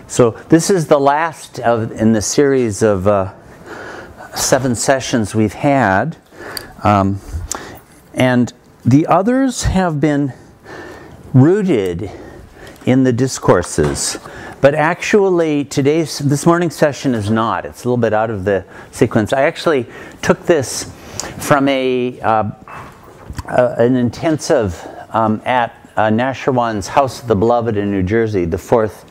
So this is the last in the series of 7 sessions we've had. And the others have been rooted in the discourses. But actually, this morning's session is not. It's a little bit out of the sequence. I actually took this from an intensive at Nasherwan's House of the Beloved in New Jersey, the 4th.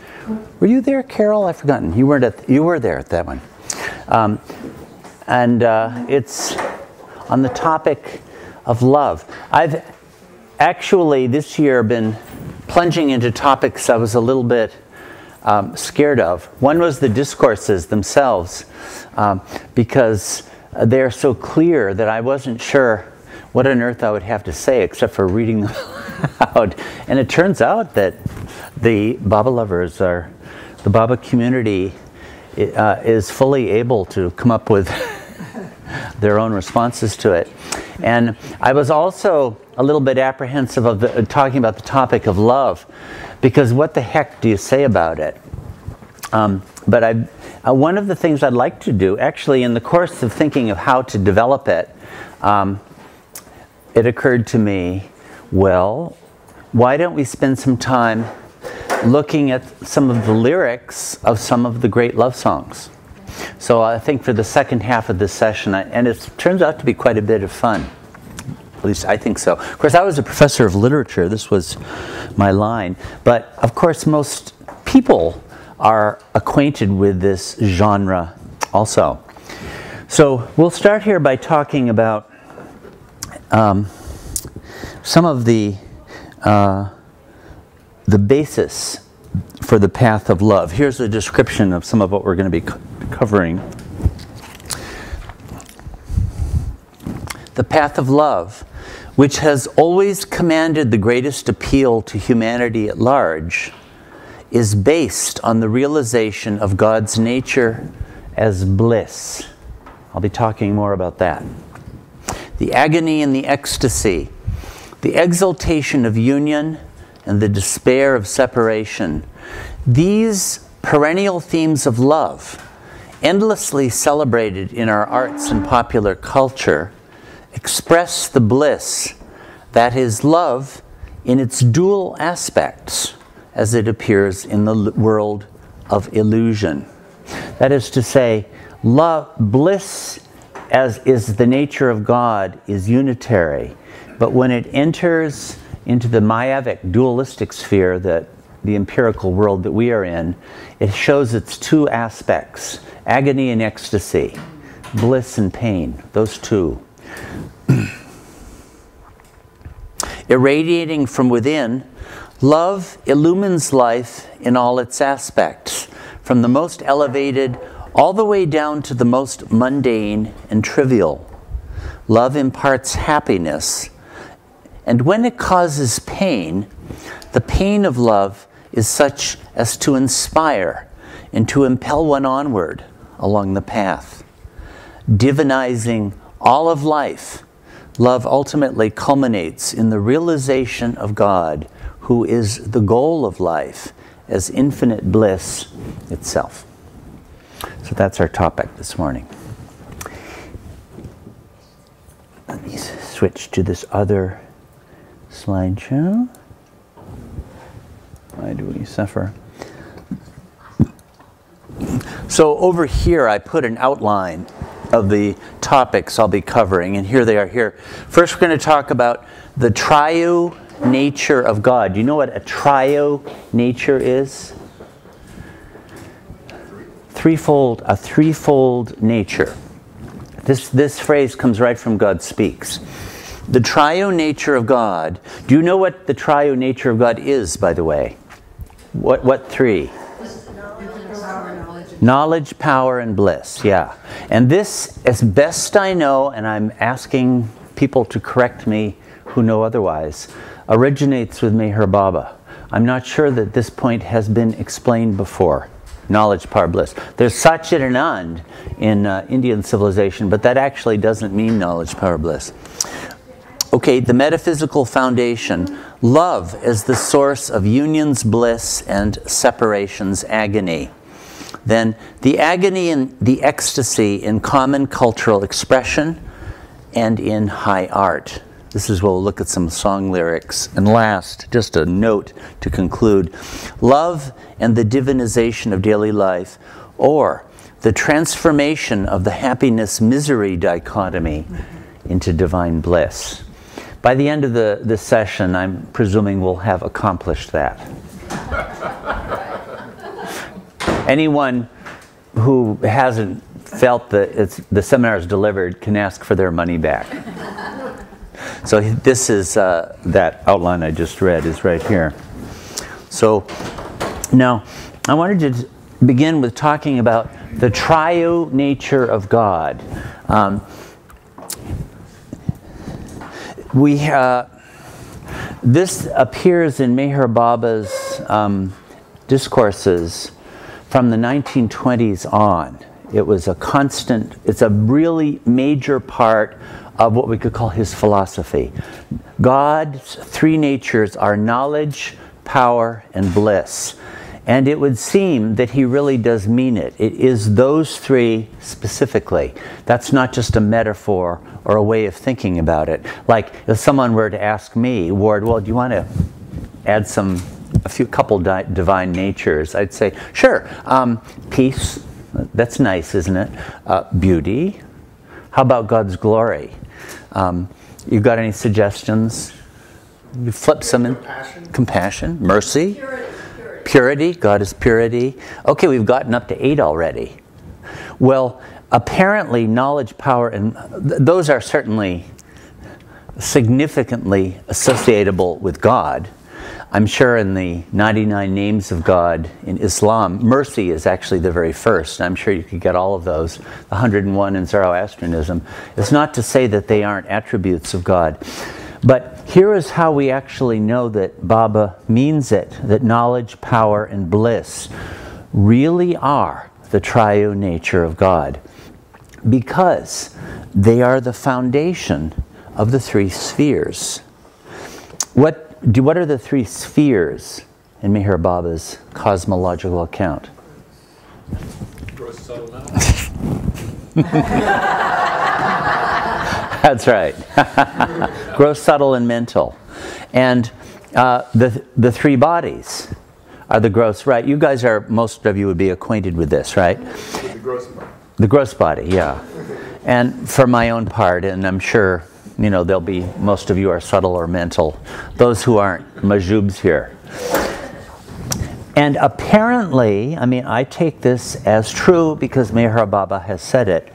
Were you there, Carol? I've forgotten. You were there at that one. It's on the topic of love. I've actually this year been plunging into topics I was a little bit scared of. One was the discourses themselves, because they're so clear that I wasn't sure what on earth I would have to say except for reading them out. And it turns out that the Baba lovers the Baba community is fully able to come up with their own responses to it. And I was also a little bit apprehensive of talking about the topic of love, because what the heck do you say about it? But one of the things I'd like to do, actually in the course of thinking of how to develop it, it occurred to me, well, why don't we spend some time looking at some of the lyrics of some of the great love songs? So I think for the second half of this session, and it turns out to be quite a bit of fun. At least I think so. Of course, I was a professor of literature. This was my line. But of course, most people are acquainted with this genre also. So we'll start here by talking about some of the basis for the path of love. Here's a description of some of what we're going to be covering. The path of love, which has always commanded the greatest appeal to humanity at large, is based on the realization of God's nature as bliss. I'll be talking more about that. The agony and the ecstasy, the exaltation of union and the despair of separation. These perennial themes of love, endlessly celebrated in our arts and popular culture, express the bliss that is love in its dual aspects as it appears in the world of illusion. That is to say, bliss, as is the nature of God, is unitary. But when it enters into the Mayavic dualistic sphere, that the empirical world that we are in, it shows its two aspects, agony and ecstasy, bliss and pain, those two. Irradiating from within, love illumines life in all its aspects, from the most elevated all the way down to the most mundane and trivial. Love imparts happiness, and when it causes pain, the pain of love is such as to inspire and to impel one onward along the path. Divinizing all of life, love ultimately culminates in the realization of God, who is the goal of life, as infinite bliss itself. So that's our topic this morning. Let me switch to this other slideshow. Why do we suffer? So over here I put an outline of the topics I'll be covering, and here they are here. First we're going to talk about the triune nature of God. Do you know what a triune nature is? A threefold nature. This phrase comes right from God Speaks. The triune nature of God. Do you know what the triune nature of God is, by the way? What three? Knowledge, power, and bliss. Yeah. And this, as best I know, and I'm asking people to correct me who know otherwise, originates with Meher Baba. I'm not sure that this point has been explained before. Knowledge, power, bliss. There's Satchit Anand in Indian civilization, but that actually doesn't mean knowledge, power, bliss. Okay, the metaphysical foundation. Love as the source of union's bliss and separation's agony. Then the agony and the ecstasy in common cultural expression and in high art. This is where we'll look at some song lyrics. And last, just a note to conclude. Love and the divinization of daily life, or the transformation of the happiness-misery dichotomy into divine bliss. By the end of this session, I'm presuming we'll have accomplished that. Anyone who hasn't felt that the seminar is delivered can ask for their money back. So this is, that outline I just read is right here. So now I wanted to begin with talking about the triune nature of God. This appears in MeherBaba's Discourses from the 1920s on. It was a constant, it's a really major part of what we could call his philosophy. God's three natures are knowledge, power, and bliss. And it would seem that he really does mean it. It is those three specifically. That's not just a metaphor or a way of thinking about it. Like if someone were to ask me, Ward, well, do you want to add a couple divine natures? I'd say, sure. Peace, that's nice, isn't it? Beauty. How about God's glory? You got any suggestions? You flip some in. Compassion. Mercy. Purity. God is purity. Okay, we've gotten up to 8 already. Well, apparently knowledge, power, and those are certainly significantly associatable with God. I'm sure in the 99 names of God in Islam, mercy is actually the very first. I'm sure you could get all of those. The 101 in Zoroastrianism. It's not to say that they aren't attributes of God. But here is how we actually know that Baba means it, that knowledge, power, and bliss really are the triune nature of God, because they are the foundation of the three spheres. What are the three spheres in Meher Baba's cosmological account? Gross, subtle, mental. That's right. Gross, subtle, and mental. And the three bodies are the gross, right? You guys are, most of you would be acquainted with this, right? The gross body. The gross body, yeah. And for my own part, and I'm sure, you know, there'll be, most of you are subtle or mental. Those who aren't, majubs here. And apparently, I mean, I take this as true because Meher Baba has said it.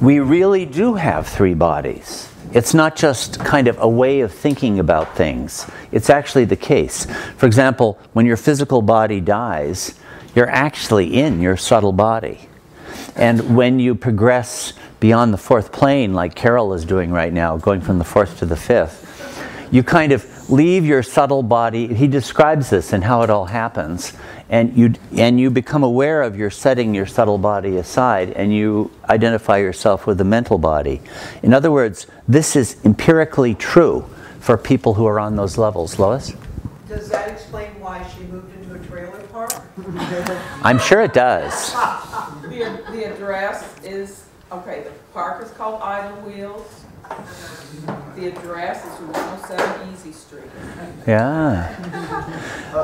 We really do have three bodies. It's not just kind of a way of thinking about things. It's actually the case. For example, when your physical body dies, you're actually in your subtle body. And when you progress beyond the fourth plane, like Carol is doing right now, going from the fourth to the fifth, you kind of leave your subtle body. He describes this and how it all happens. And you become aware of your setting your subtle body aside, and you identify yourself with the mental body. In other words, this is empirically true for people who are on those levels. Lois? Does that explain why she moved into a trailer park? I'm sure it does. The address is, okay, the park is called Idle Wheels. The address is 107 Easy Street. Yeah.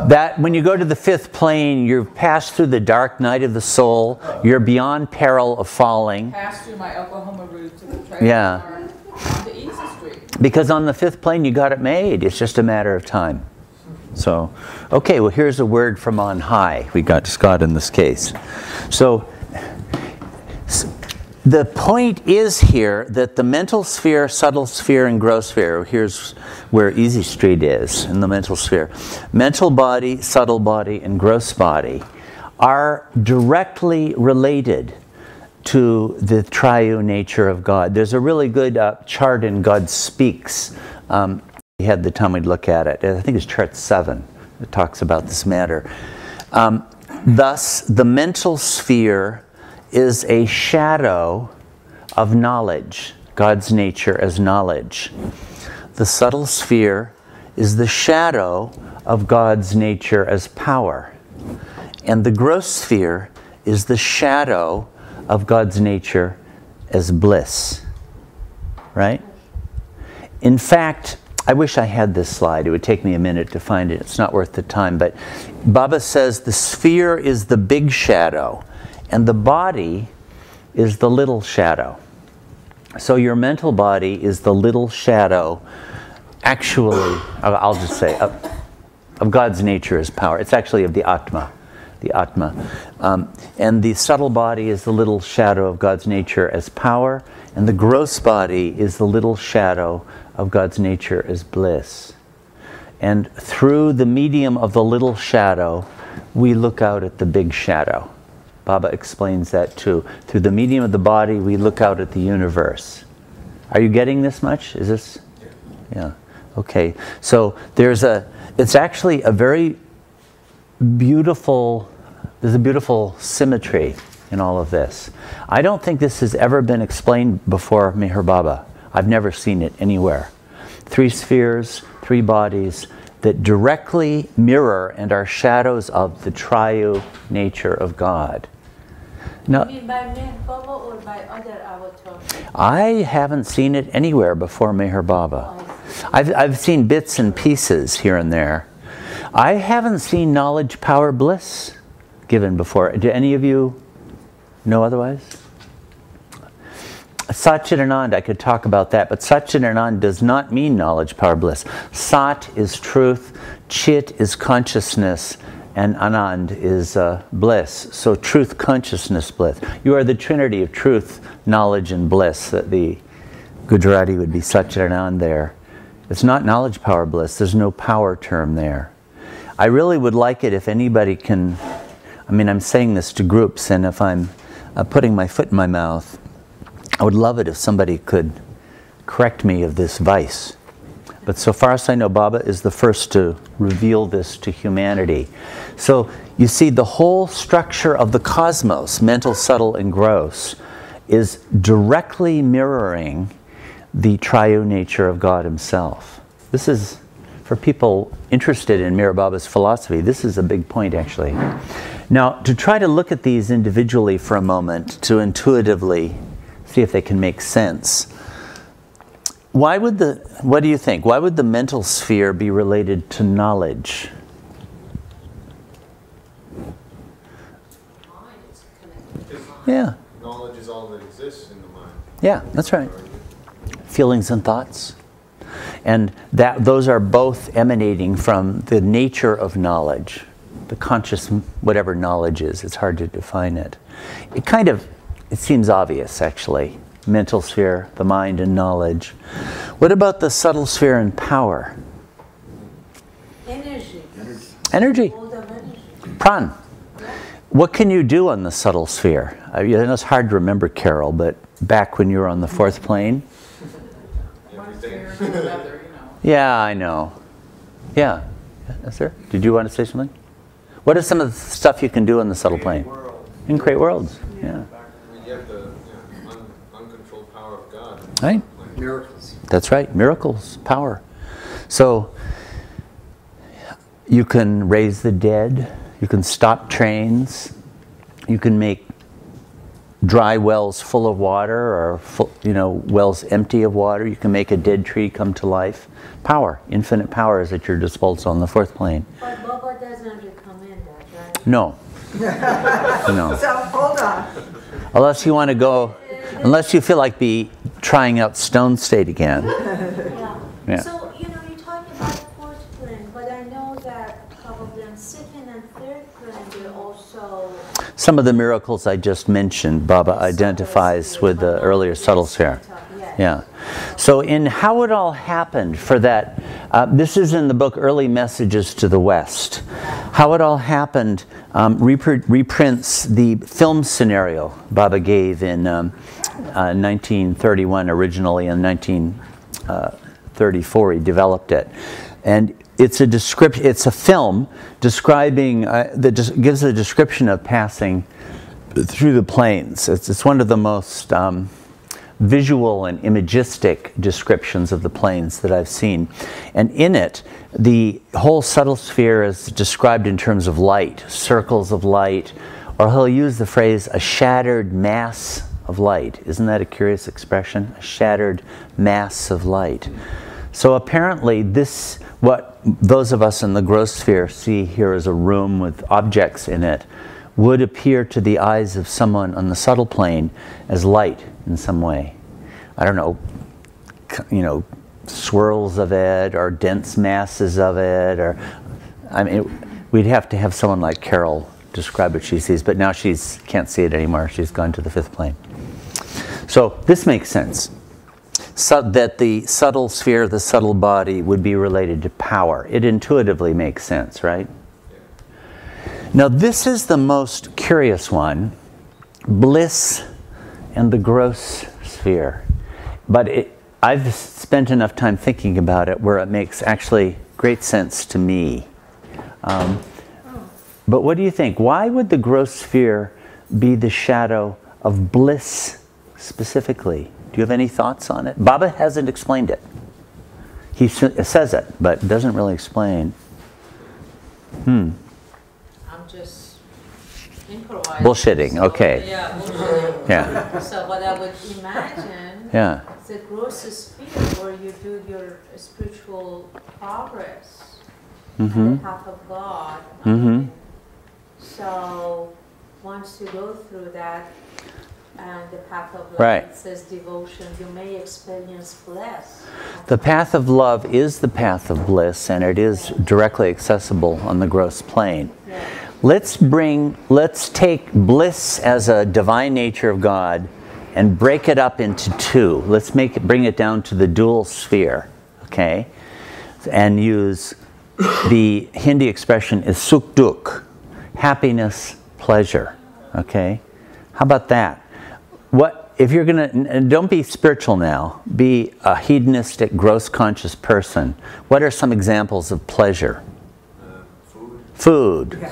That when you go to the fifth plane, you're passed through the dark night of the soul. You're beyond peril of falling. Passed through my Oklahoma route to the trailer park onto Easy Street. Because on the fifth plane, you got it made. It's just a matter of time. So, okay, well, here's a word from on high. We got Scott in this case. So, the point is here that the mental sphere, subtle sphere, and gross sphere, here's where Easy Street is in the mental sphere. Mental body, subtle body, and gross body are directly related to the triune nature of God. There's a really good chart in God Speaks. We had the time we'd look at it. I think it's chart 7. It talks about this matter. Thus, the mental sphere is a shadow of knowledge, God's nature as knowledge. The subtle sphere is the shadow of God's nature as power. And the gross sphere is the shadow of God's nature as bliss. Right? In fact, I wish I had this slide. It would take me a minute to find it. It's not worth the time. But Baba says the sphere is the big shadow, and the body is the little shadow. So your mental body is the little shadow, actually, I'll just say, of God's nature as power. It's actually of the Atma. The Atma. And the subtle body is the little shadow of God's nature as power, and the gross body is the little shadow of God's nature as bliss. And through the medium of the little shadow, we look out at the big shadow. Baba explains that too. Through the medium of the body, we look out at the universe. Are you getting this much? Is this? Yeah. Okay. So it's actually a very beautiful, there's a beautiful symmetry in all of this. I don't think this has ever been explained before Meher Baba. I've never seen it anywhere. 3 spheres, 3 bodies that directly mirror and are shadows of the triune nature of God. Now, you mean by Meher Baba or by other avatars? I haven't seen it anywhere before Meher Baba. I've seen bits and pieces here and there. I haven't seen knowledge, power, bliss given before. Do any of you know otherwise? Satchidanand, I could talk about that, but Satchidanand does not mean knowledge, power, bliss. Sat is truth, Chit is consciousness, and Anand is bliss. So truth, consciousness, bliss. You are the trinity of truth, knowledge, and bliss. The Gujarati would be Satchidanand there. It's not knowledge, power, bliss. There's no power term there. I really would like it if anybody can, I mean, I'm saying this to groups, and if I'm putting my foot in my mouth, I would love it if somebody could correct me of this vice. But so far as I know, Baba is the first to reveal this to humanity. So you see, the whole structure of the cosmos, mental, subtle, and gross, is directly mirroring the triune nature of God Himself. This is, for people interested in Meher Baba's philosophy, this is a big point actually. Now, to try to look at these individually for a moment, to intuitively see if they can make sense. What do you think? Why would the mental sphere be related to knowledge? Yeah. Knowledge is all that exists in the mind. Yeah, that's right. Feelings and thoughts. And those are both emanating from the nature of knowledge. The conscious, whatever knowledge is, it's hard to define it. It seems obvious, actually. Mental sphere, the mind, and knowledge. What about the subtle sphere and power? Energy. Energy. Mode of energy. Pran. What can you do on the subtle sphere? I know it's hard to remember, Carol, but back when you were on the 4th plane? Yeah, I know. Yeah. Yes, sir? Did you want to say something? What is some of the stuff you can do on the subtle plane? You can create worlds. Yeah. You have the uncontrolled power of God. Right? Miracles. That's right. Miracles, power. So you can raise the dead. You can stop trains. You can make dry wells full of water, or wells empty of water. You can make a dead tree come to life. Power, infinite power is at your disposal on the 4th plane. But Baba doesn't recommend that, right? No. No. So, hold on. Unless you want to go, unless you feel like trying out stone state again. Yeah. Yeah. So, you're talking about 4th plane, but I know that probably on 2nd and 3rd plane, they're also... Some of the miracles I just mentioned, Baba identifies with the earlier subtle sphere. Yeah. So in how it all happened for that, this is in the book Early Messages to the West. How it all happened reprints the film scenario Baba gave in 1931 originally, and 1934 he developed it. And it's a description. It's a film describing gives a description of passing through the plains. It's one of the most visual and imagistic descriptions of the planes that I've seen. And in it, the whole subtle sphere is described in terms of light, circles of light, or he'll use the phrase, a shattered mass of light. Isn't that a curious expression? A shattered mass of light. So apparently this, what those of us in the gross sphere see here as a room with objects in it, would appear to the eyes of someone on the subtle plane as light in some way. I don't know, swirls of it, or dense masses of it, or, I mean, we'd have to have someone like Carol describe what she sees, but now she can't see it anymore. She's gone to the fifth plane. So this makes sense. So that the subtle sphere, the subtle body, would be related to power. It intuitively makes sense, right? Now this is the most curious one, bliss and the gross sphere. But I've spent enough time thinking about it where it makes actually great sense to me. But what do you think? Why would the gross sphere be the shadow of bliss specifically? Do you have any thoughts on it? Baba hasn't explained it. He says it, but doesn't really explain. I'm just improvising. Bullshitting, okay. Yeah, bullshitting. Yeah. So what I would imagine Yeah. is the gross sphere where you do your spiritual progress on the path of God. So once you go through that, and the path of love, Right. it says devotion, you may experience bliss. The path of love is the path of bliss, and it is directly accessible on the gross plane. Yeah. Let's take bliss as a divine nature of God and break it up into two. Let's bring it down to the dual sphere, okay? And use the Hindi expression is sukh dukh, happiness, pleasure, okay? How about that? What if you're gonna, and don't be spiritual now, be a hedonistic, gross conscious person. What are some examples of pleasure? Food.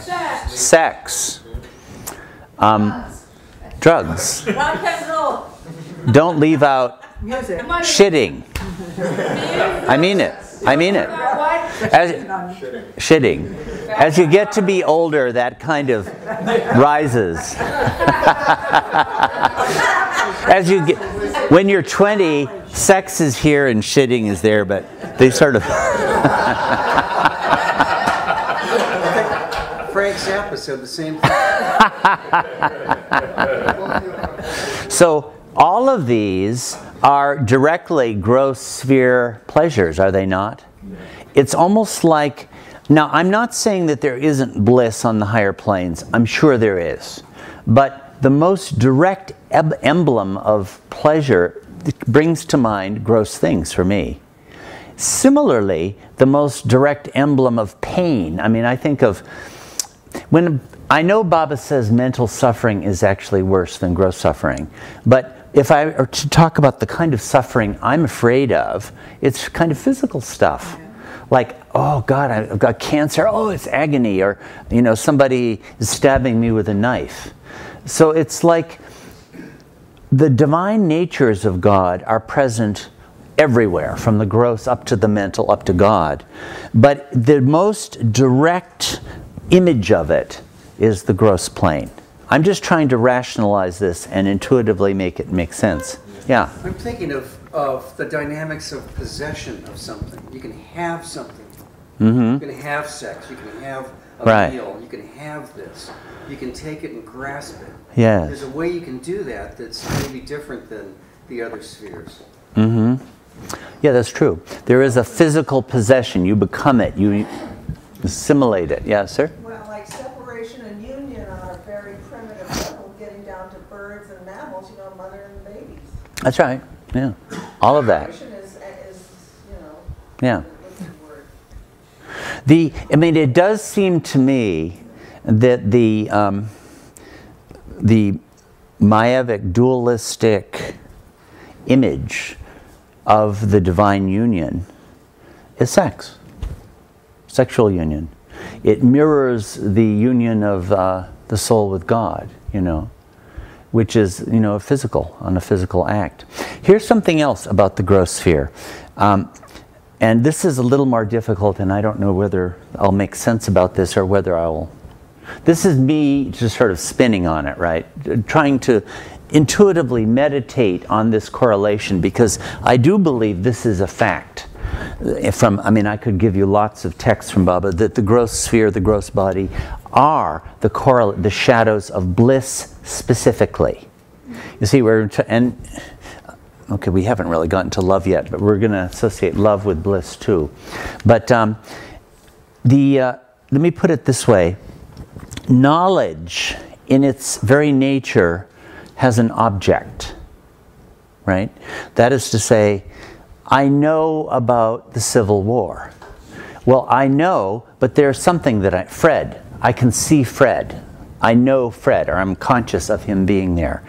Sex. Drugs. Rock and roll. Don't leave out Music. shitting. I mean it. I mean it. Shitting. As you get to be older, that kind of rises. As you get, when you're 20, sex is here and shitting is there, but they sort of. Frank Zappa said the same thing. So all of these are directly gross sphere pleasures, are they not? It's almost like, now I'm not saying that there isn't bliss on the higher planes. I'm sure there is. But the most direct emblem of pleasure brings to mind gross things for me. Similarly, the most direct emblem of pain, I mean, I think of, when I know Baba says mental suffering is actually worse than gross suffering, but if I were to talk about the kind of suffering I'm afraid of, it's kind of physical stuff. Like, oh God, I've got cancer, oh, it's agony, or, you know, somebody is stabbing me with a knife. So it's like the divine natures of God are present everywhere, from the gross up to the mental, up to God. But the most direct image of it is the gross plane. I'm just trying to rationalize this and intuitively make it make sense. Yeah? I'm thinking of the dynamics of possession of something. You can have something. You can have sex. You can have a meal. You can have this. You can take it and grasp it. Yes. There's a way you can do that that's maybe different than the other spheres. Yeah, that's true. There is a physical possession. You become it. You assimilate it. Yeah, sir? Well, like separation and union on a very primitive level, getting down to birds and mammals, you know, mother and babies. That's right. Yeah. All of that. Separation is, you know, Yeah. what's the word? I mean, it does seem to me that the Mayavic dualistic image of the divine union is sex, sexual union. It mirrors the union of the soul with God, you know, which is, you know, physical, on a physical act. Here's something else about the gross sphere. And this is a little more difficult, and I don't know whether I'll make sense about this or whether I will. This is me just sort of spinning on it, right? Trying to intuitively meditate on this correlation, because I do believe this is a fact. I mean, I could give you lots of texts from Baba that the gross sphere, the gross body, are the shadows of bliss specifically. You see, okay, we haven't really gotten to love yet, but we're going to associate love with bliss too. But let me put it this way. Knowledge, in its very nature, has an object, right? That is to say, I know about the Civil War. Well, I know, but there's something that Fred, I can see Fred. I know Fred, or I'm conscious of him being there.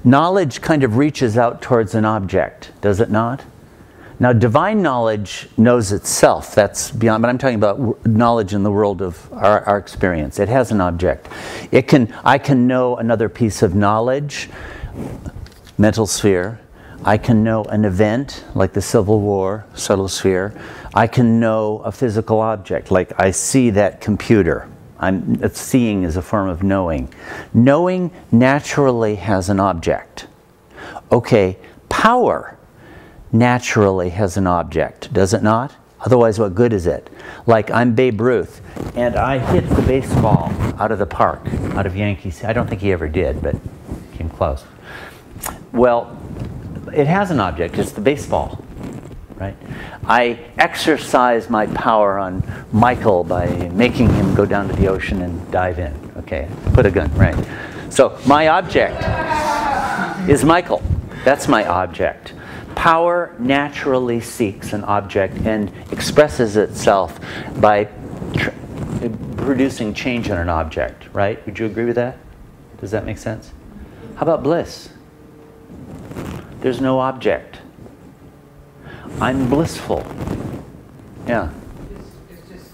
Knowledge kind of reaches out towards an object, does it not? Now, divine knowledge knows itself. That's beyond, but I'm talking about knowledge in the world of our experience. It has an object. I can know another piece of knowledge, mental sphere. I can know an event, like the Civil War, subtle sphere. I can know a physical object, like I see that computer. Seeing is a form of knowing. Knowing naturally has an object. Okay, power naturally has an object, does it not? Otherwise, what good is it? Like, I'm Babe Ruth, and I hit the baseball out of the park, out of Yankees. I don't think he ever did, but came close. Well, it has an object. It's the baseball, right? I exercise my power on Michael by making him go down to the ocean and dive in. Okay, put a gun, right? So my object is Michael. That's my object. Power naturally seeks an object and expresses itself by producing change in an object, right? Would you agree with that? Does that make sense? How about bliss? There's no object. I'm blissful. Yeah. It's just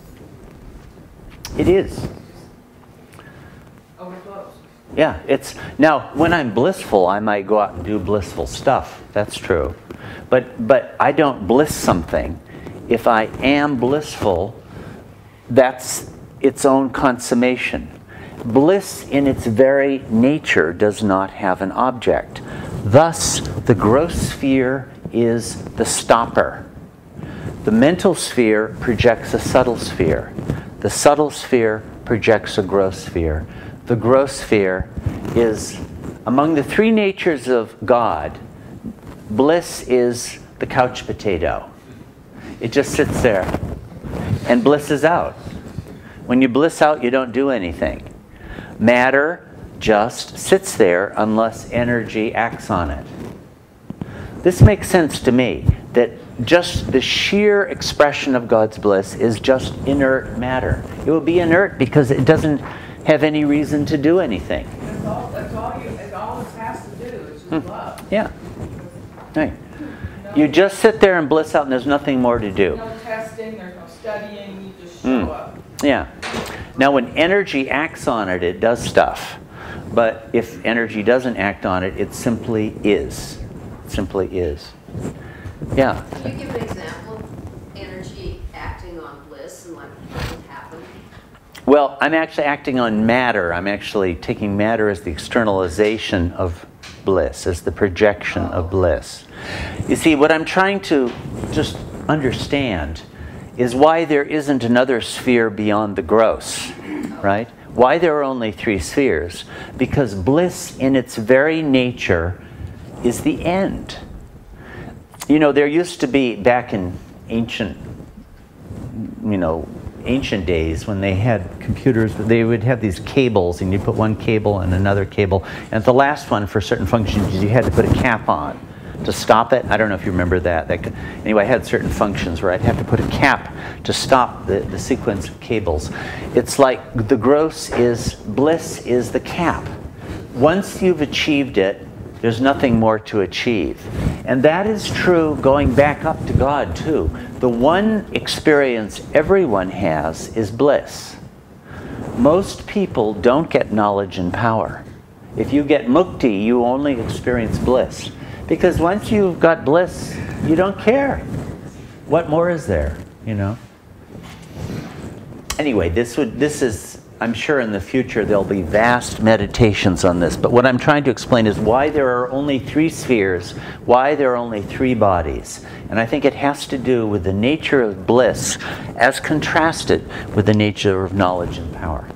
It is. overflows. Yeah, now when I'm blissful, I might go out and do blissful stuff. That's true. But I don't bliss something. If I am blissful, that's its own consummation. Bliss in its very nature does not have an object. Thus, the gross sphere is the stopper. The mental sphere projects a subtle sphere. The subtle sphere projects a gross sphere. The gross sphere is, among the three natures of God, bliss is the couch potato. It just sits there and blisses out. When you bliss out, you don't do anything. Matter just sits there unless energy acts on it. This makes sense to me, that just the sheer expression of God's bliss is just inert matter. It will be inert because it doesn't have any reason to do anything. That's all it has to do is just love. Yeah. Right. You just sit there and bliss out and there's nothing more to do. No testing, there's no studying, you just show up. Yeah. Now when energy acts on it, it does stuff. But if energy doesn't act on it, it simply is. It simply is. Yeah. Can you give an example of energy acting on bliss and like what would happen? Well, I'm actually acting on matter. I'm actually taking matter as the externalization of bliss, as the projection of bliss. You see, what I'm trying to just understand is why there isn't another sphere beyond the gross, right? Why there are only three spheres? Because bliss in its very nature is the end. You know, there used to be, back in ancient days when they had computers, they would have these cables and you put one cable and another cable. And the last one, for certain functions, you had to put a cap on to stop it. I don't know if you remember that. Anyway, I had certain functions where I'd have to put a cap to stop the sequence of cables. It's like the gross is, bliss is the cap. Once you've achieved it, there's nothing more to achieve. And that is true going back up to God too. The one experience everyone has is bliss. Most people don't get knowledge and power. If you get mukti, you only experience bliss. Because once you've got bliss, you don't care. What more is there, you know? Anyway, this is, I'm sure in the future there'll be vast meditations on this, but what I'm trying to explain is why there are only 3 spheres, why there are only 3 bodies. And I think it has to do with the nature of bliss as contrasted with the nature of knowledge and power.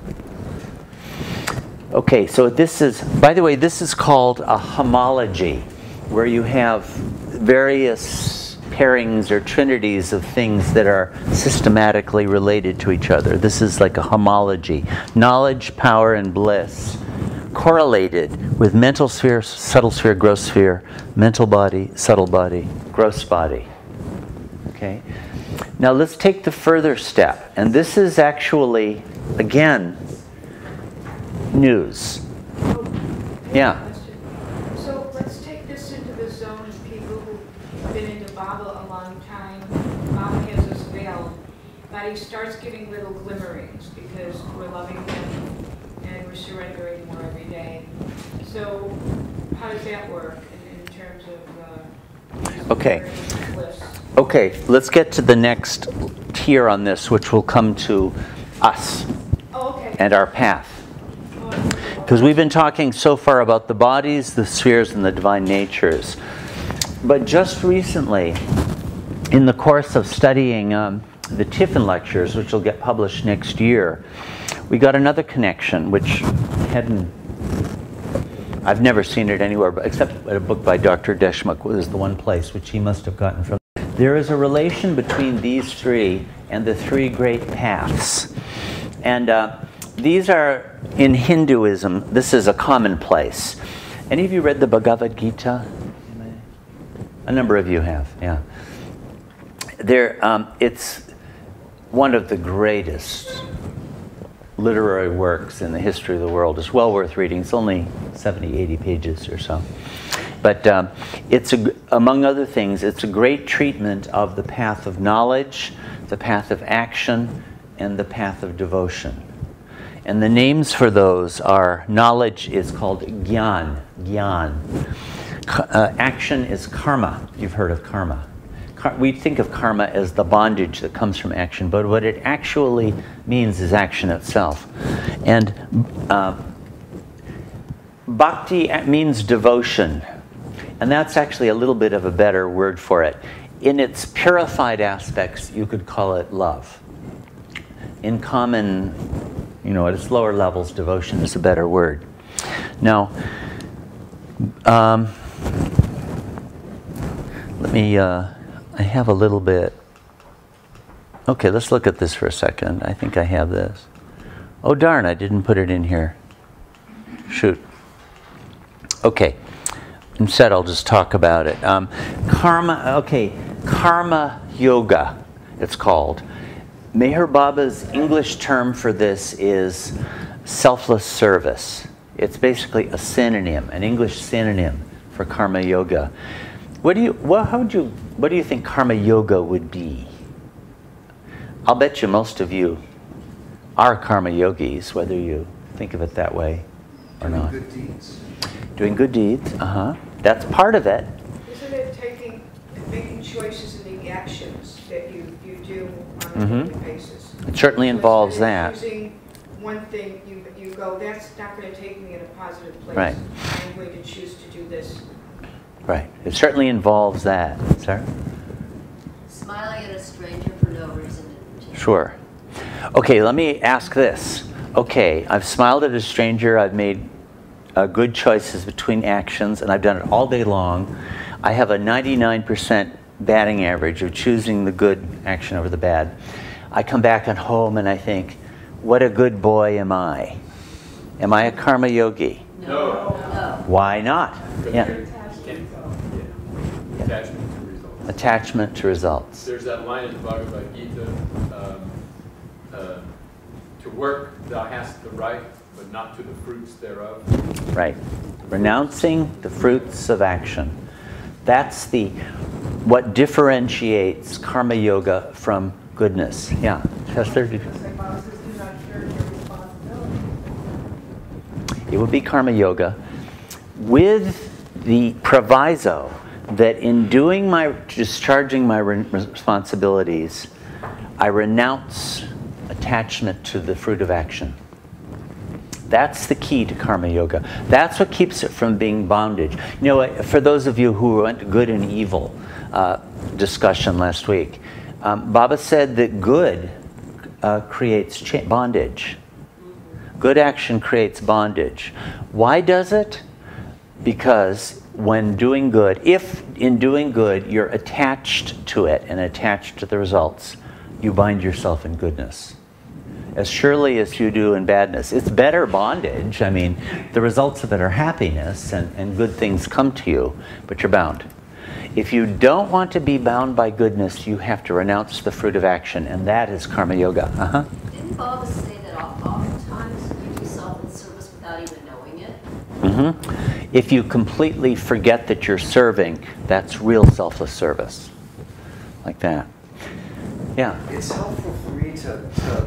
Okay, so this is, by the way, this is called a homology, where you have various pairings or trinities of things that are systematically related to each other. This is like a homology. Knowledge, power, and bliss correlated with mental sphere, subtle sphere, gross sphere, mental body, subtle body, gross body. Okay? Now let's take the further step. And this is actually, again, news. Yeah. So let's take this into the zone of people who've been into Baba a long time. Baba has us veiled, but he starts giving little glimmerings because we're loving him and we're surrendering more every day. So how does that work in terms of Okay. bliss? Okay, let's get to the next tier on this, which will come to us Oh, okay. and our path. Because we've been talking so far about the bodies, the spheres, and the divine natures. But just recently, in the course of studying the Tiffin lectures, which will get published next year, we got another connection, which I've never seen it anywhere, except a book by Dr. Deshmukh was the one place which he must have gotten from. There is a relation between these 3 and the 3 great paths. And these are, in Hinduism, this is a commonplace. Any of you read the Bhagavad Gita? A number of you have, yeah. It's one of the greatest literary works in the history of the world. It's well worth reading. It's only 70, 80 pages or so. But among other things, it's a great treatment of the path of knowledge, the path of action, and the path of devotion. And the names for those are, knowledge is called gyan. Action is karma. You've heard of karma. We think of karma as the bondage that comes from action, but what it actually means is action itself. And bhakti means devotion. And that's actually a little bit of a better word for it. In its purified aspects, you could call it love. In common, at its lower levels, devotion is a better word. Now, let me, I have a little bit. Okay, let's look at this for a second. I think I have this. Oh darn, I didn't put it in here. Shoot. Okay, instead I'll just talk about it. Karma yoga, it's called. Meher Baba's English term for this is selfless service. It's basically a synonym, an English synonym for karma yoga. What do you think karma yoga would be? I'll bet you most of you are karma yogis, whether you think of it that way or not. Doing good deeds. Doing good deeds, That's part of it. Isn't it making choices in the actions that you do on a daily basis? It certainly involves that. Choosing one thing, you go, that's not going to take me in a positive place. Right. I'm going to choose to do this. Right. It certainly involves that. Sarah? Smiling at a stranger for no reason in particular. Sure. Okay, let me ask this. Okay, I've smiled at a stranger. I've made good choices between actions, and I've done it all day long. I have a 99% batting average of choosing the good action over the bad. I come back at home and I think, what a good boy am I? Am I a karma yogi? No. Why not? Yeah. Attachment to results. Attachment to results. There's that line in the Bhagavad Gita, to work thou hast the right, but not to the fruits thereof. Right. Renouncing the fruits of action. That's what differentiates karma yoga from goodness. Yeah. Chester? It would be karma yoga with the proviso that in discharging my responsibilities, I renounce attachment to the fruit of action. That's the key to karma yoga. That's what keeps it from being bondage. You know, for those of you who went to good and evil discussion last week, Baba said that good creates bondage. Good action creates bondage. Why does it? Because when doing good, if in doing good you're attached to it and attached to the results, you bind yourself in goodness. As surely as you do in badness. It's better bondage. I mean, the results of it are happiness and good things come to you, but you're bound. If you don't want to be bound by goodness, you have to renounce the fruit of action, and that is karma yoga. Didn't Baba say that oftentimes you do self-service without even knowing it? If you completely forget that you're serving, that's real selfless service. Like that. Yeah. It's helpful for me to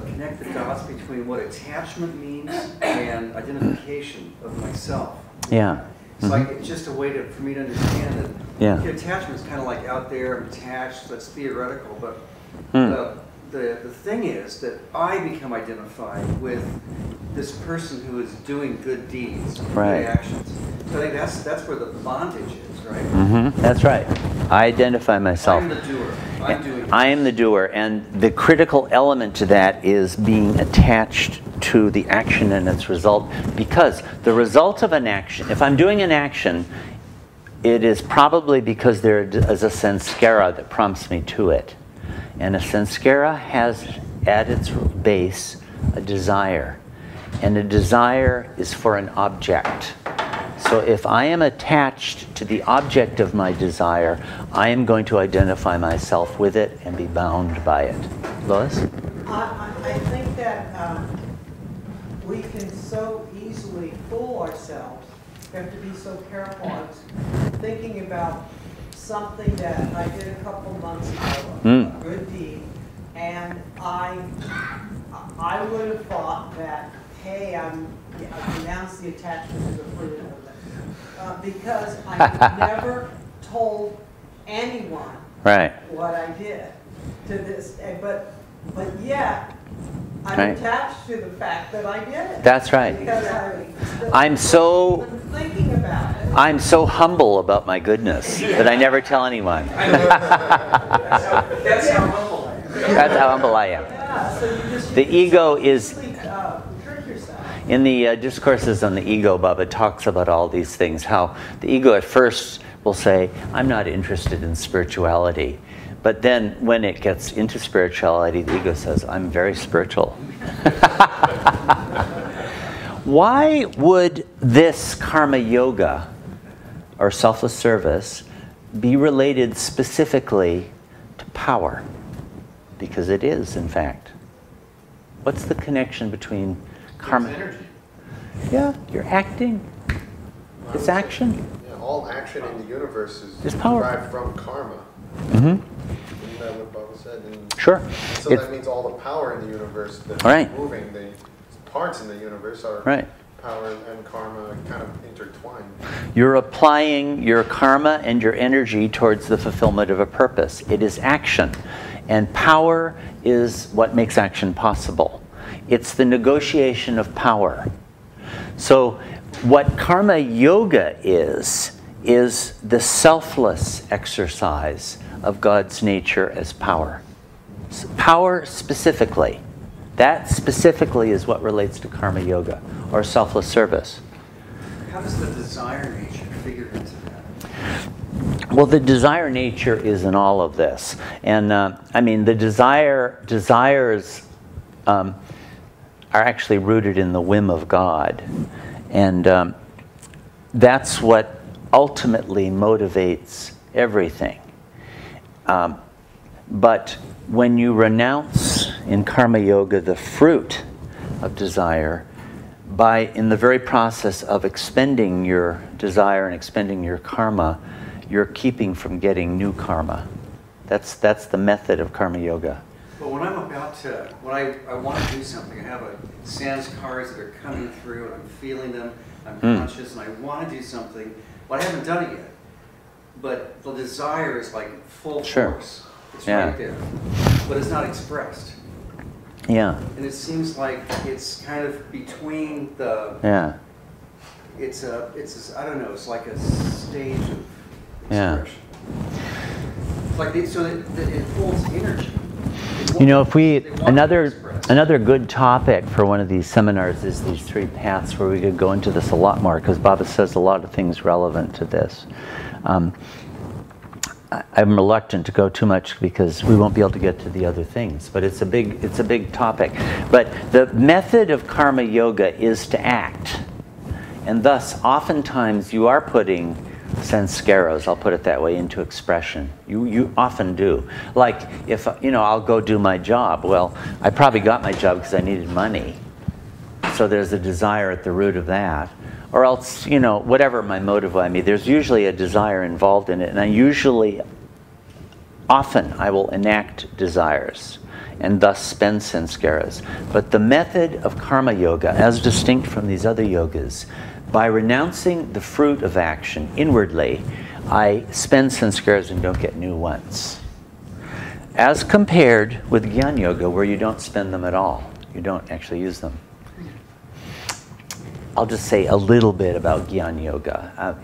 connect the dots between what attachment means and identification of myself. Yeah. It's like it's just a way for me to understand that Yeah. attachment is kind of like out there, I'm attached, that's theoretical, but the thing is that I become identified with this person who is doing good deeds, Right. good actions. So I think that's where the bondage is, right? That's right. I identify myself. I'm the doer. I'm doing it. I am the doer, and the critical element to that is being attached to the action and its result, because the result of an action, if I'm doing an action, it is probably because there is a sanskara that prompts me to it. And a sanskara has at its base a desire, and a desire is for an object. So if I am attached to the object of my desire, I am going to identify myself with it and be bound by it. Lois? I think that we can so easily fool ourselves. We have to be so careful. I was thinking about something that I did a couple months ago, a good deed, and I would have thought that, hey, I've renounced the attachment to the fruit of it. Because I never told anyone what I did to this, but yet I'm attached to the fact that I did it. That's right. Because I'm so thinking about it. I'm so humble about my goodness that I never tell anyone. That's how humble I am. That's how humble I am. Yeah, so you just The ego is trick yourself. in the discourses on the ego. Baba talks about all these things. How the ego at first will say, "I'm not interested in spirituality," but then when it gets into spirituality, the ego says, "I'm very spiritual." Why would this karma yoga or selfless service be related specifically to power? Because it is, in fact. What's the connection between karma? It's energy. Yeah, you're acting. It's action. Yeah, all action in the universe is power. derived from karma. Mm-hmm. Isn't that what Baba said? And Sure. so that means all the power in the universe that's Right. moving, the parts in the universe are Right. power and karma kind of intertwined. You're applying your karma and your energy towards the fulfillment of a purpose. It is action. And power is what makes action possible. It's the negotiation of power. So what karma yoga is the selfless exercise of God's nature as power. Power specifically. That specifically is what relates to karma yoga, or selfless service. How does the desire nature figure into that? Well, the desire nature is in all of this. And I mean, the desires are actually rooted in the whim of God. And that's what ultimately motivates everything. But when you renounce in karma yoga the fruit of desire, in the very process of expending your desire and expending your karma, you're keeping from getting new karma. That's the method of karma yoga. But when I'm when I want to do something, I have sanskars that are coming through, and I'm feeling them, I'm conscious, and I want to do something, but I haven't done it yet. but the desire is like full Sure. force. It's Yeah. right there, but it's not expressed. Yeah. And it seems like it's kind of between the. Yeah. It's I don't know. It's like a stage of Yeah. expression. It's like so it holds energy. You know, if we They want to express. another good topic for one of these seminars is these 3 paths, where we could go into this a lot more, because Baba says a lot of things relevant to this. I'm reluctant to go too much because we won't be able to get to the other things, but it's a big topic. But the method of karma yoga is to act, and thus oftentimes you are putting sanskaras, I'll put it that way, into expression. You often do. Like if I'll go do my job. Well, I probably got my job because I needed money, so there's a desire at the root of that. Or else, whatever my motive might be, there's usually a desire involved in it. And often I will enact desires and thus spend sanskaras. But the method of karma yoga, as distinct from these other yogas, by renouncing the fruit of action inwardly, I spend sanskaras and don't get new ones. As compared with Gyan Yoga, where you don't spend them at all. You don't actually use them. I'll just say a little bit about Gyan Yoga.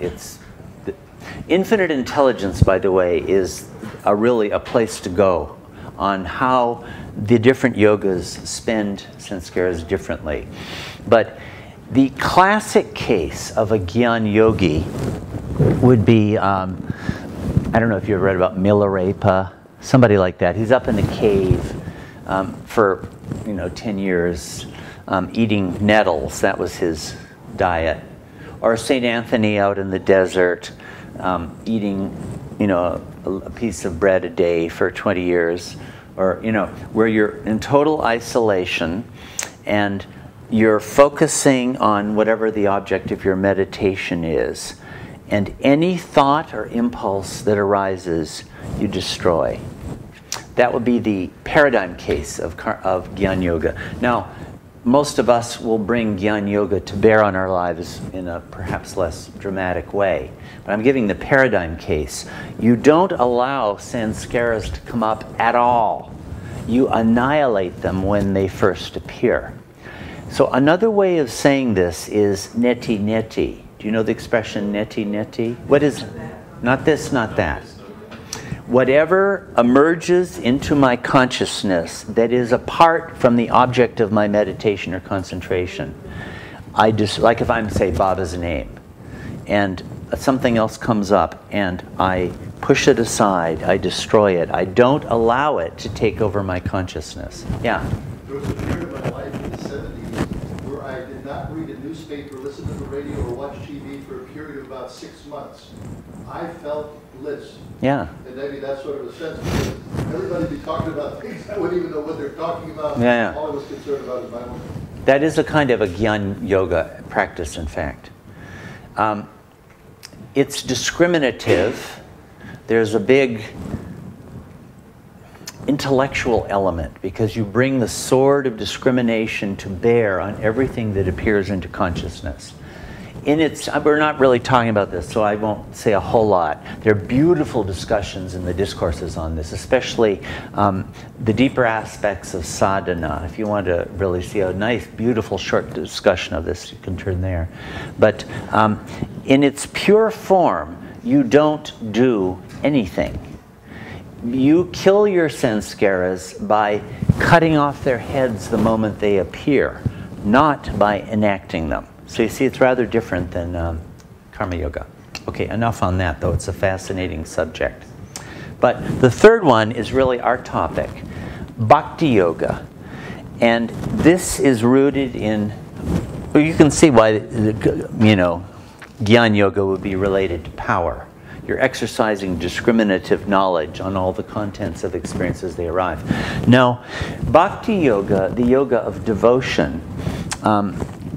Infinite Intelligence, by the way, is really a place to go on how the different yogas spend sanskaras differently. But the classic case of a Gyan Yogi would be, I don't know if you've read about Milarepa, somebody like that. He's up in a cave for 10 years, eating nettles. That was his diet. Or St. Anthony out in the desert, eating a piece of bread a day for 20 years. Or where you're in total isolation and you're focusing on whatever the object of your meditation is, and any thought or impulse that arises you destroy. That would be the paradigm case of Gyan Yoga. Now, most of us will bring Gyan Yoga to bear on our lives in a perhaps less dramatic way. But I'm giving the paradigm case. You don't allow sanskaras to come up at all. You annihilate them when they first appear. So another way of saying this is neti neti. Do you know the expression neti neti? What is, not this, not that. Whatever emerges into my consciousness that is apart from the object of my meditation or concentration, like if I'm, say, Baba's name, and something else comes up and I push it aside, I destroy it, I don't allow it to take over my consciousness. Yeah? There was a period of my life in the 70s where I did not read a newspaper, listen to the radio, or watch TV for a period of about 6 months. I felt bliss. Yeah. And maybe that's sort of a sense, because everybody be talking about things I wouldn't even know what they're talking about. Yeah. All I was concerned about is my own. That is a kind of a Gyan Yoga practice, in fact. It's discriminative. There's a big intellectual element because you bring the sword of discrimination to bear on everything that appears into consciousness. We're not really talking about this, so I won't say a whole lot. There are beautiful discussions in the discourses on this, especially the deeper aspects of sadhana. If you want to really see a nice, beautiful, short discussion of this, you can turn there. But in its pure form, you don't do anything. You kill your sanskaras by cutting off their heads the moment they appear, not by enacting them. So you see, it's rather different than karma yoga. Okay, enough on that, though. It's a fascinating subject. But the third one is really our topic, bhakti yoga. And this is rooted in, well, you can see why, Gyan yoga would be related to power. You're exercising discriminative knowledge on all the contents of experiences they arrive. Now, bhakti yoga, the yoga of devotion,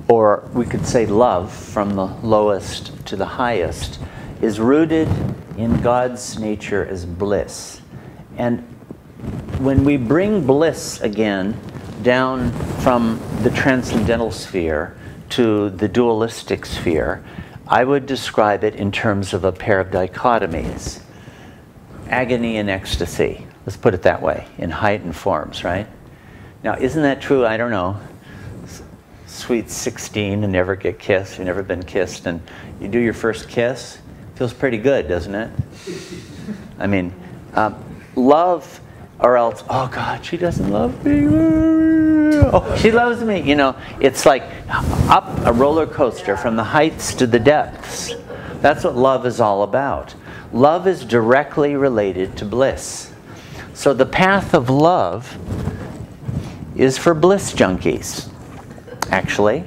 or we could say love from the lowest to the highest, is rooted in God's nature as bliss. And when we bring bliss again down from the transcendental sphere to the dualistic sphere, I would describe it in terms of a pair of dichotomies. Agony and ecstasy. Let's put it that way, in heightened forms, right? Now, isn't that true? I don't know. Sweet 16 and never get kissed. You've never been kissed, and you do your first kiss. Feels pretty good, doesn't it? I mean, love, or else, oh God, she doesn't love me. Oh, she loves me. You know, it's like up a roller coaster from the heights to the depths. That's what love is all about. Love is directly related to bliss. So the path of love is for bliss junkies, actually.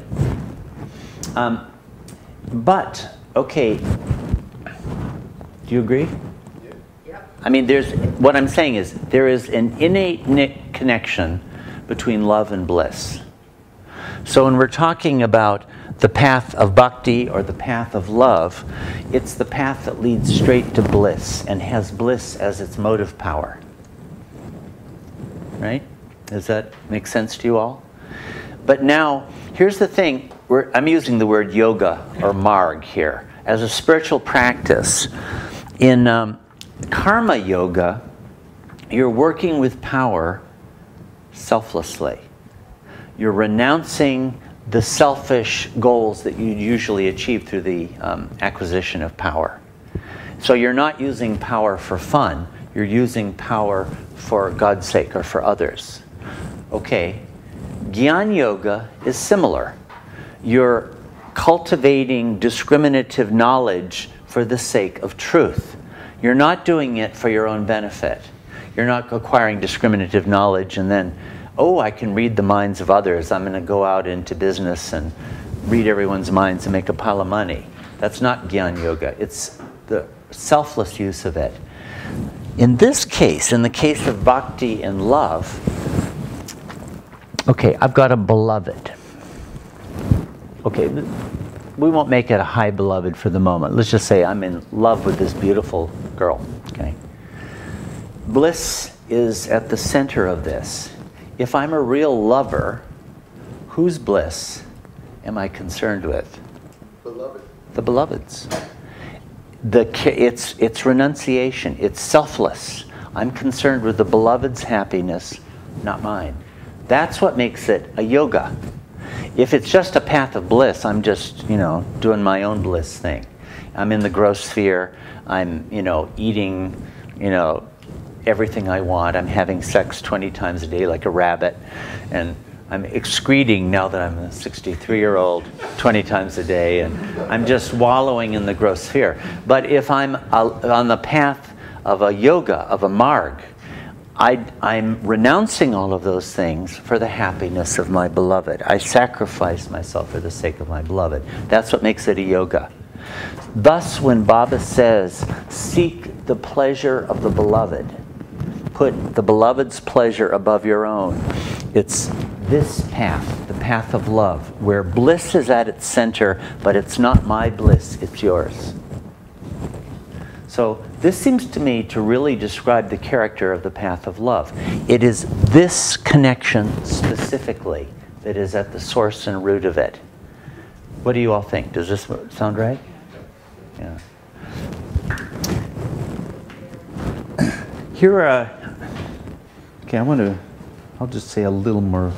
But, okay, do you agree? Yep. I mean, what I'm saying is there is an innate connection between love and bliss. So when we're talking about the path of bhakti or the path of love, it's the path that leads straight to bliss and has bliss as its motive power. Right? Does that make sense to you all? But now, here's the thing. I'm using the word yoga or marg here as a spiritual practice. In karma yoga, you're working with power selflessly. You're renouncing the selfish goals that you usually achieve through the acquisition of power. So you're not using power for fun. You're using power for God's sake or for others. Okay, Gyan Yoga is similar. You're cultivating discriminative knowledge for the sake of truth. You're not doing it for your own benefit. You're not acquiring discriminative knowledge and then, oh, I can read the minds of others. I'm going to go out into business and read everyone's minds and make a pile of money. That's not Gyan Yoga. It's the selfless use of it. In this case, in the case of bhakti and love, okay, I've got a beloved. Okay, we won't make it a high beloved for the moment. Let's just say I'm in love with this beautiful girl, okay? Bliss is at the center of this. If I'm a real lover, whose bliss am I concerned with? Beloved. The beloved's. It's renunciation. It's selfless. I'm concerned with the beloved's happiness, not mine. That's what makes it a yoga. If it's just a path of bliss, I'm just, doing my own bliss thing. I'm in the gross sphere. I'm, eating, everything I want. I'm having sex 20 times a day like a rabbit. And I'm excreting, now that I'm a 63-year-old, 20 times a day. And I'm just wallowing in the gross sphere. But if I'm on the path of a yoga, of a marg, I'm renouncing all of those things for the happiness of my beloved. I sacrifice myself for the sake of my beloved. That's what makes it a yoga. Thus, when Baba says, seek the pleasure of the beloved, put the beloved's pleasure above your own, it's this path, the path of love, where bliss is at its center, but it's not my bliss, it's yours. So this seems to me to really describe the character of the path of love. It is this connection specifically that is at the source and root of it. What do you all think? Does this sound right? Yeah. Here are, okay, I'll just say a little more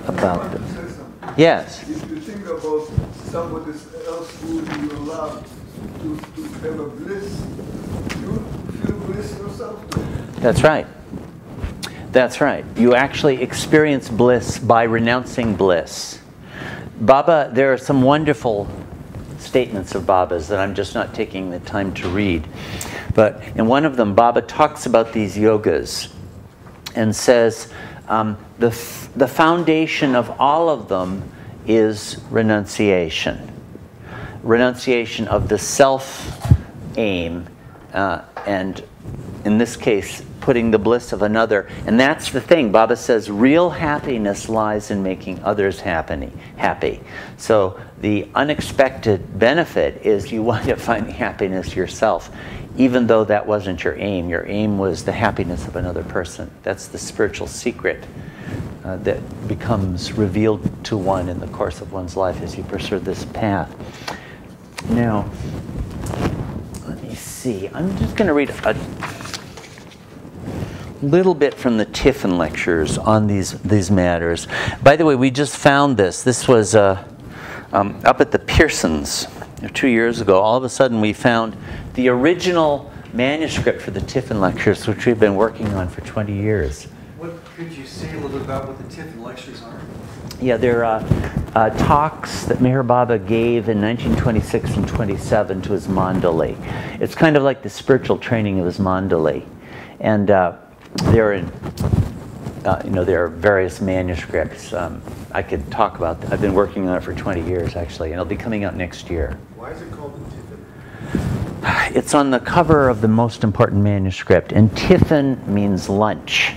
about this. Yes? If you think about somebody else who you love to have a bliss, you feel bliss yourself too. That's right. That's right. You actually experience bliss by renouncing bliss. Baba, there are some wonderful statements of Baba's that I'm just not taking the time to read. But in one of them, Baba talks about these yogas and says the foundation of all of them is renunciation. Renunciation of the self-aim, and in this case, putting the bliss of another. And that's the thing. Baba says real happiness lies in making others happy. So the unexpected benefit is you wind up finding happiness yourself, even though that wasn't your aim. Your aim was the happiness of another person. That's the spiritual secret that becomes revealed to one in the course of one's life as you pursue this path. Now, let me see. I'm just going to read a little bit from the Tiffin lectures on these matters. By the way, we just found this. This was up at the Pearsons 2 years ago. All of a sudden, we found the original manuscript for the Tiffin lectures, which we've been working on for 20 years. What could you say a little bit about what the Tiffin lectures are? Yeah, they're talks that Meher Baba gave in 1926 and 27 to his Mandali. It's kind of like the spiritual training of his Mandali. And they're in, there are various manuscripts. I could talk about that. I've been working on it for 20 years, actually, and it'll be coming out next year. Why is it called the Tiffin? It's on the cover of the most important manuscript, and Tiffin means lunch.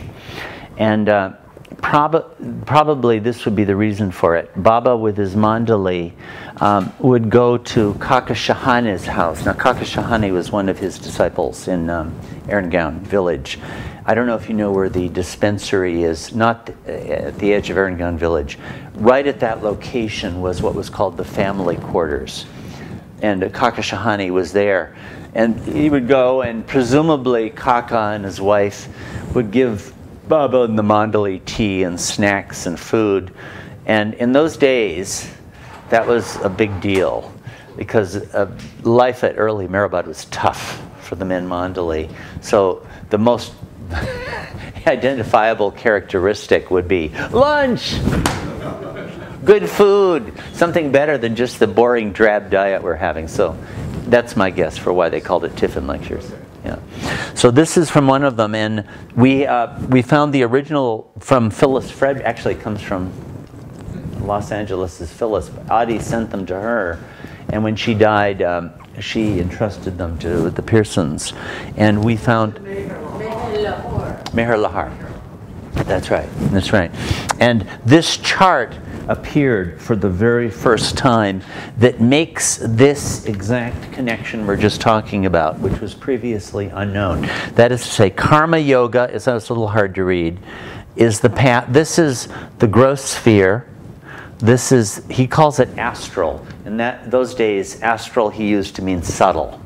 And probably this would be the reason for it. Baba, with his Mandali, would go to Kaka Shahane's house. Now, Kaka Shahane was one of his disciples in Ernagown village. I don't know if you know where the dispensary is, not at the edge of Ernagown village. Right at that location was what was called the family quarters. And Kaka Shahane was there. And he would go, and presumably Kaka and his wife would give Baba and the Mandali tea and snacks and food. And in those days, that was a big deal, because life at early Meherabad was tough for the men Mandali. So the most identifiable characteristic would be lunch! Good food, something better than just the boring, drab diet we're having. So that's my guess for why they called it Tiffin lectures. Yeah. So this is from one of them, and we found the original from Phyllis Fred. Actually, comes from Los Angeles' Phyllis. Adi sent them to her, and when she died, she entrusted them to the Pearsons, and we found Meher Lahar. That's right. That's right. And this chart appeared for the very first time that makes this exact connection we're just talking about, which was previously unknown. That is to say, karma yoga, it's a little hard to read, is the path. This is the gross sphere. This is, he calls it astral. In those days, astral he used to mean subtle,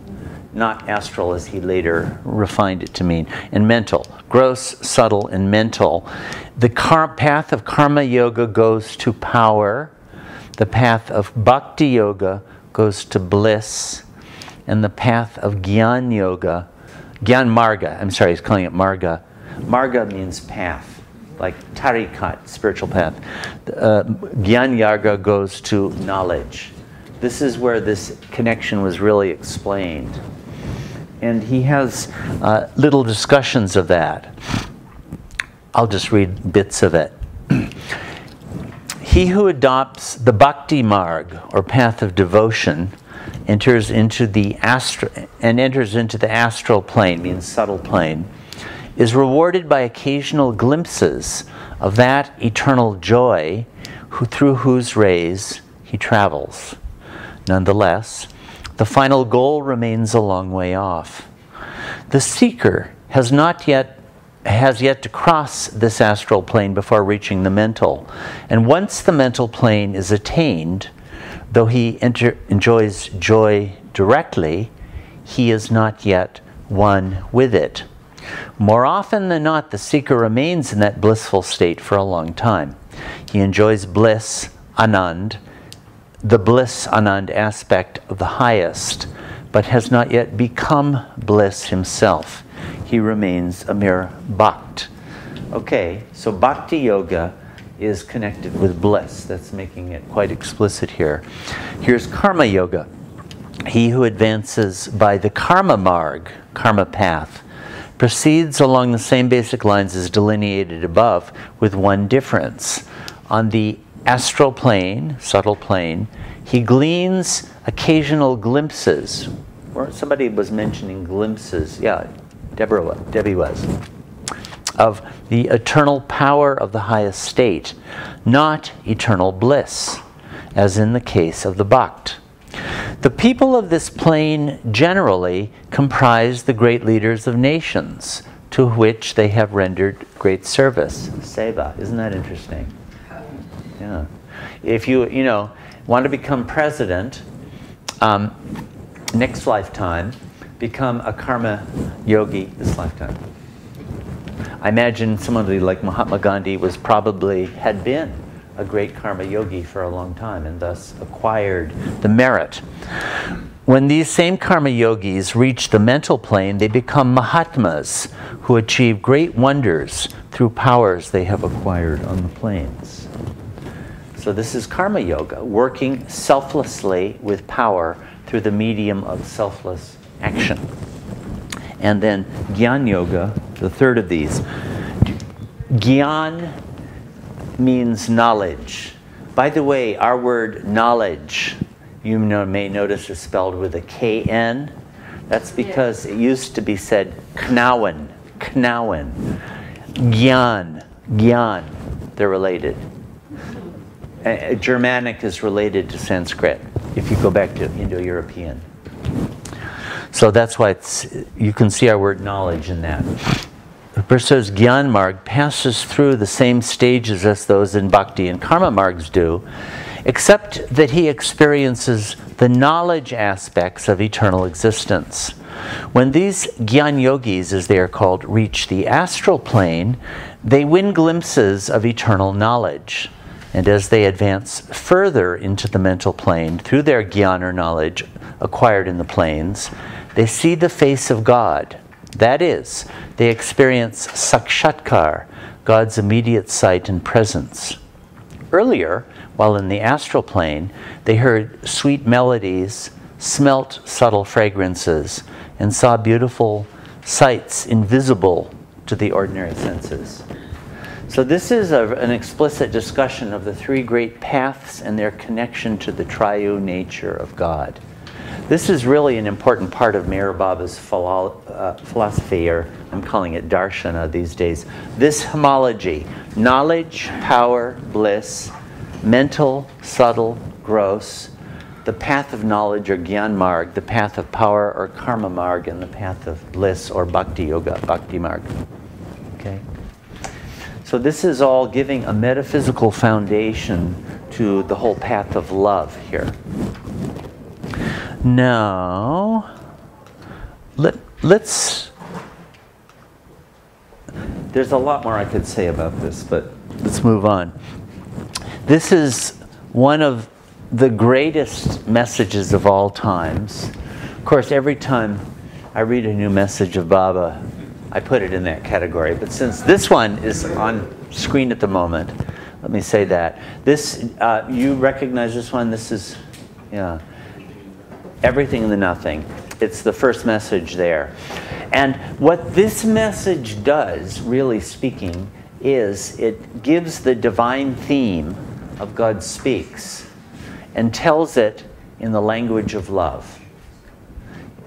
not astral as he later refined it to mean, and mental. Gross, subtle, and mental. The path of karma yoga goes to power. The path of bhakti yoga goes to bliss. And the path of gyan yoga, gyan marga, I'm sorry, he's calling it marga. Marga means path, like tariqat, spiritual path. Gyan yoga goes to knowledge. This is where this connection was really explained. And he has little discussions of that. I'll just read bits of it. He who adopts the bhakti marg, or path of devotion, enters into the astral plane, means subtle plane, is rewarded by occasional glimpses of that eternal joy through whose rays he travels. Nonetheless, the final goal remains a long way off. The seeker has yet to cross this astral plane before reaching the mental. And once the mental plane is attained, though he enjoys joy directly, he is not yet one with it. More often than not, the seeker remains in that blissful state for a long time. He enjoys bliss, anand, the bliss anand aspect of the highest, but has not yet become bliss himself. He remains a mere bhakt. Okay, so bhakti yoga is connected with bliss. That's making it quite explicit here. Here's karma yoga. He who advances by the karma marg, karma path, proceeds along the same basic lines as delineated above, with one difference. On the astral plane, subtle plane, he gleans occasional glimpses. Or somebody was mentioning glimpses. Yeah, Debbie was. Of the eternal power of the highest state, not eternal bliss, as in the case of the bhakt. The people of this plane generally comprise the great leaders of nations, to which they have rendered great service. Seva, isn't that interesting? Yeah. If you want to become president, next lifetime, become a karma yogi this lifetime. I imagine somebody like Mahatma Gandhi had been a great karma yogi for a long time and thus acquired the merit. When these same karma yogis reach the mental plane, they become Mahatmas who achieve great wonders through powers they have acquired on the planes. So this is karma yoga, working selflessly with power through the medium of selfless action. And then Gyan Yoga, the third of these. Gyan means knowledge. By the way, our word knowledge, you may notice, is spelled with a K-N. That's because it used to be said knauen, knauen. Gyan, gyan, they're related. Germanic is related to Sanskrit, if you go back to Indo-European. So that's why you can see our word knowledge in that. The Buddha's Gyan Marg passes through the same stages as those in Bhakti and Karma Margs do, except that he experiences the knowledge aspects of eternal existence. When these Gyan Yogis, as they are called, reach the astral plane, they win glimpses of eternal knowledge. And as they advance further into the mental plane, through their Gyan or knowledge acquired in the planes, they see the face of God. That is, they experience sakshatkar, God's immediate sight and presence. Earlier, while in the astral plane, they heard sweet melodies, smelt subtle fragrances, and saw beautiful sights invisible to the ordinary senses. So this is an explicit discussion of the three great paths and their connection to the triune nature of God. This is really an important part of MeherBaba's philosophy, or I'm calling it darshana these days. This homology, knowledge, power, bliss, mental, subtle, gross, the path of knowledge or Gyan Marg, the path of power or Karma Marg, and the path of bliss or Bhakti Yoga, Bhakti Marg. Okay? So this is all giving a metaphysical foundation to the whole path of love here. Now, let's, there's a lot more I could say about this, but let's move on. This is one of the greatest messages of all times. Of course, every time I read a new message of Baba, I put it in that category. But since this one is on screen at the moment, let me say that. This, you recognize this one? This is, yeah. Everything in the Nothing. It's the first message there. And what this message does, really speaking, is it gives the divine theme of God Speaks and tells it in the language of love.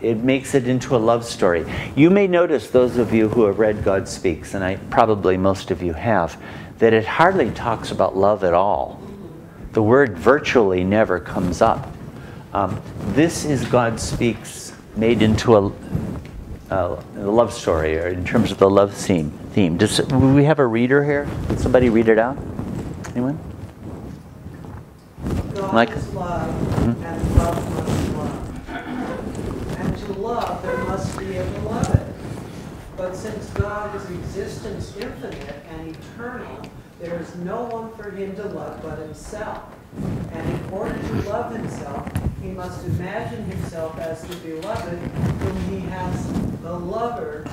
It makes it into a love story. You may notice, those of you who have read God Speaks, and probably most of you have, that it hardly talks about love at all. The word virtually never comes up. This is God Speaks made into a love story, or in terms of the love theme. Do we have a reader here? Can somebody read it out? Anyone? God is love, and love must love. And to love, there must be a beloved. But since God is existence infinite and eternal, there is no one for him to love but himself. And in order to love himself, he must imagine himself as the beloved whom he as the lover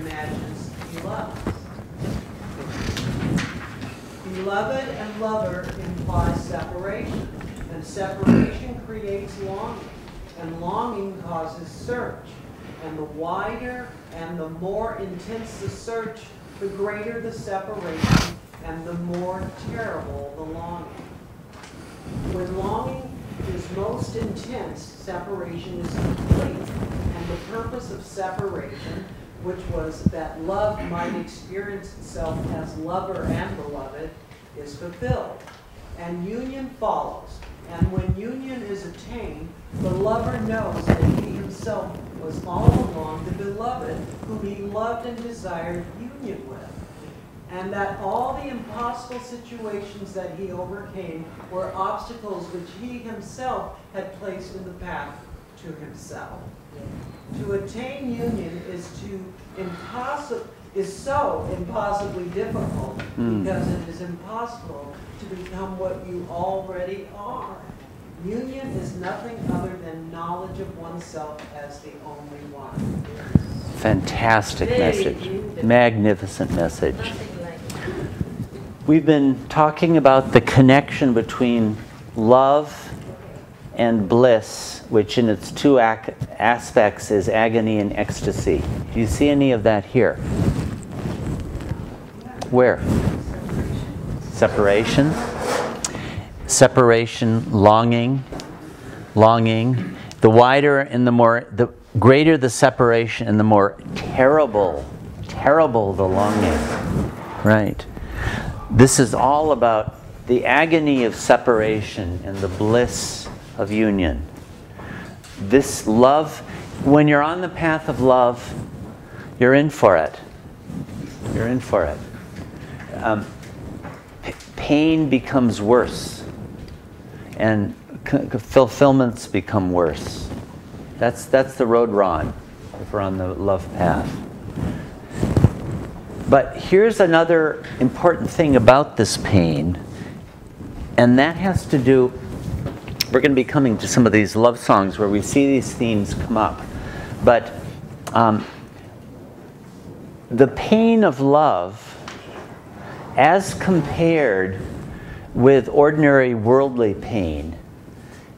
imagines he loves. Beloved and lover imply separation, and separation creates longing, and longing causes search. And the wider and the more intense the search, the greater the separation, and the more terrible the longing. When longing is most intense, separation is complete, and the purpose of separation, which was that love might experience itself as lover and beloved, is fulfilled. And union follows. And when union is attained, the lover knows that he himself was all along the beloved whom he loved and desired union with. and that all the impossible situations that he overcame were obstacles which he himself had placed in the path to himself. To attain union is so impossibly difficult because it is impossible to become what you already are. Union is nothing other than knowledge of oneself as the only one. Fantastic message. Magnificent message. We've been talking about the connection between love and bliss, which in its two aspects is agony and ecstasy. Do you see any of that here? Where? Separation. Separation, longing. The wider and the greater the separation and the more terrible the longing. Right. This is all about the agony of separation and the bliss of union. This love, when you're on the path of love, you're in for it. You're in for it. Pain becomes worse, and fulfillments become worse. That's the road we're on, if we're on the love path. But here's another important thing about this pain, and that has to do, we're going to be coming to some of these love songs where we see these themes come up. But the pain of love, as compared with ordinary worldly pain,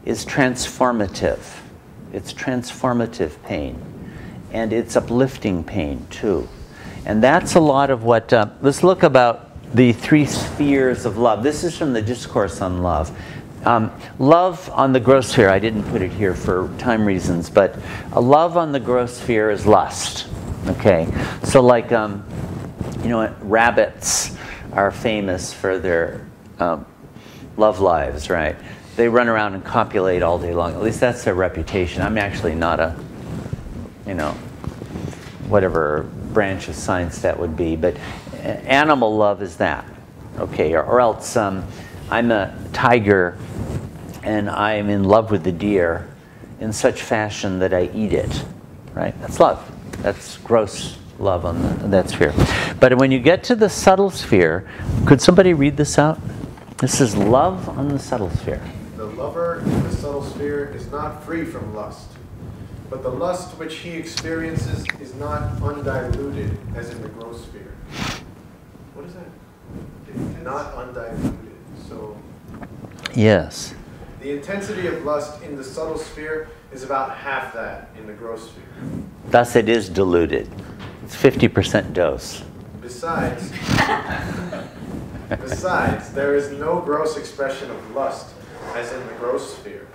is transformative. It's transformative pain. And it's uplifting pain, too. And that's a lot of what, let's look about the three spheres of love. This is from the Discourse on Love. Love on the gross sphere, I didn't put it here for time reasons, but love on the gross sphere is lust. Okay, so like, you know, rabbits are famous for their love lives, right? They run around and copulate all day long. At least that's their reputation. I'm actually not a, you know, whatever branch of science that would be, but animal love is that. Okay, or else I'm a tiger and I'm in love with the deer in such fashion that I eat it, right? That's love. That's gross love on that sphere. But when you get to the subtle sphere, could somebody read this out? This is love on the subtle sphere. The lover in the subtle sphere is not free from lust, but the lust which he experiences is not undiluted as in the gross sphere. What is that? Not undiluted. So yes. The intensity of lust in the subtle sphere is about half that in the gross sphere. Thus it is diluted. It's 50% dose. Besides, there is no gross expression of lust as in the gross sphere.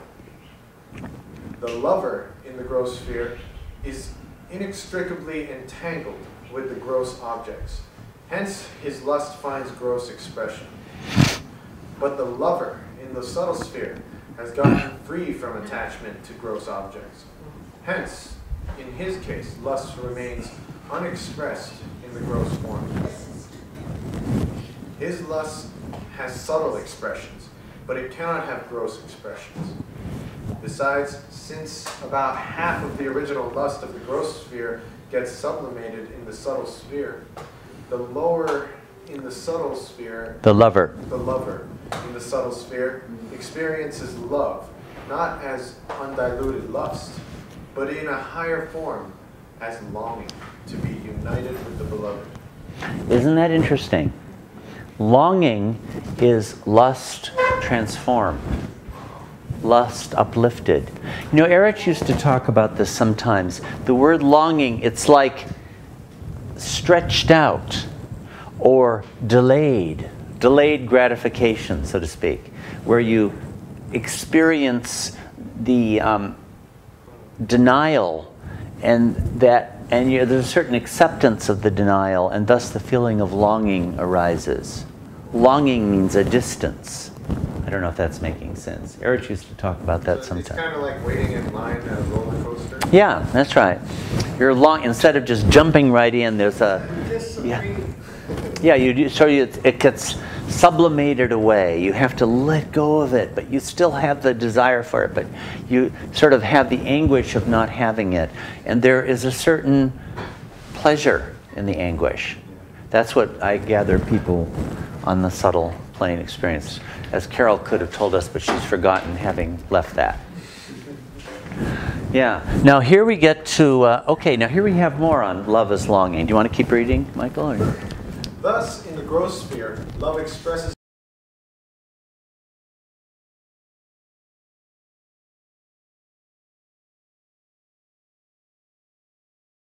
The lover in the gross sphere is inextricably entangled with the gross objects. Hence, his lust finds gross expression. But the lover in the subtle sphere has gotten free from attachment to gross objects. Hence, in his case, lust remains unexpressed in the gross form. His lust has subtle expressions, but it cannot have gross expressions. Besides, since about half of the original lust of the gross sphere gets sublimated in the subtle sphere, the lower in the subtle sphere, the lover in the subtle sphere experiences love, not as undiluted lust, but in a higher form as longing to be united with the beloved. Isn't that interesting? Longing is lust transformed, lust uplifted. You know, Erich used to talk about this sometimes. The word longing, it's like stretched out or delayed gratification, so to speak, where you experience the denial and there's a certain acceptance of the denial, and thus the feeling of longing arises. Longing means a distance. I don't know if that's making sense. Erich used to talk about that sometimes. It's kind of like waiting in line at a roller coaster. Yeah, that's right. You're instead of just jumping right in, there's a... Disagree. Yeah, it gets sublimated away. You have to let go of it, but you still have the desire for it, but you sort of have the anguish of not having it. And there is a certain pleasure in the anguish. That's what I gather people on the subtle plane experience, as Carol could have told us, but she's forgotten, having left that. Yeah. Now here we get to, okay, now here we have more on love as longing. Do you want to keep reading, Michael? Or? Thus, in the gross sphere, love expresses